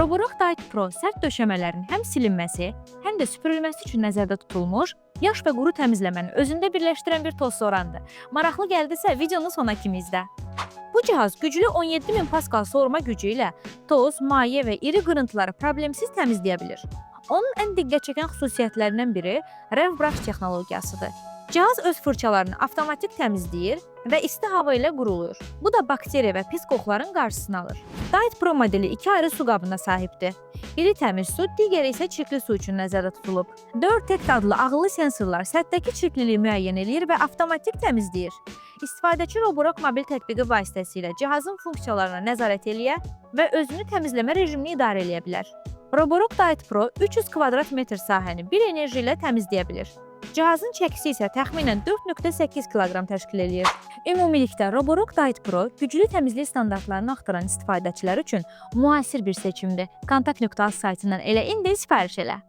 Roborock Diet Pro sərt döşəmələrin həm silinməsi, həm də süpürülməsi üçün nəzərdə tutulmuş, yaş və quru təmizləməni özündə birləşdirən bir toz sorandır. Maraqlı gəldisə, videonu sona kimi izlə. Bu cihaz güclü 17.000 Pascal soğurma gücü ilə toz, maye və iri qırıntıları problemsiz təmizləyə bilir. Onun ən diqqət çəkən xüsusiyyətlərindən biri RevBrush texnologiyasıdır. Cihaz öz fırçalarını avtomatik təmizləyir və isti hava ilə qurulur. Bu da bakteriya və pis qoxuların qarşısını alır. Diet Pro modeli 2 ayrı su qabına sahibdir. Biri təmiz su, digəri isə çirkli su üçün nəzərdə tutulub. 4 Tect adlı ağıllı sensorlar səthdəki çirkliliyi müəyyən edir və avtomatik təmizləyir. İstifadəçi Roborock mobil tətbiqi vasitəsilə cihazın funksiyalarına nəzarət eləyə və özünü təmizləmə rejimini idarə eləyə bilər. Roborock Diet Pro 300 kvadrat metr sahəni bir enerji ilə təmizləyə bilir. Cihazın çəkisi isə təxminən 4.8 kq təşkil edir. Ümumilikdə Roborock Diet Pro güclü təmizlik standartlarını axtaran istifadəçilər üçün müasir bir seçimdir. Kontakt.az saytından elə indi sifariş elə.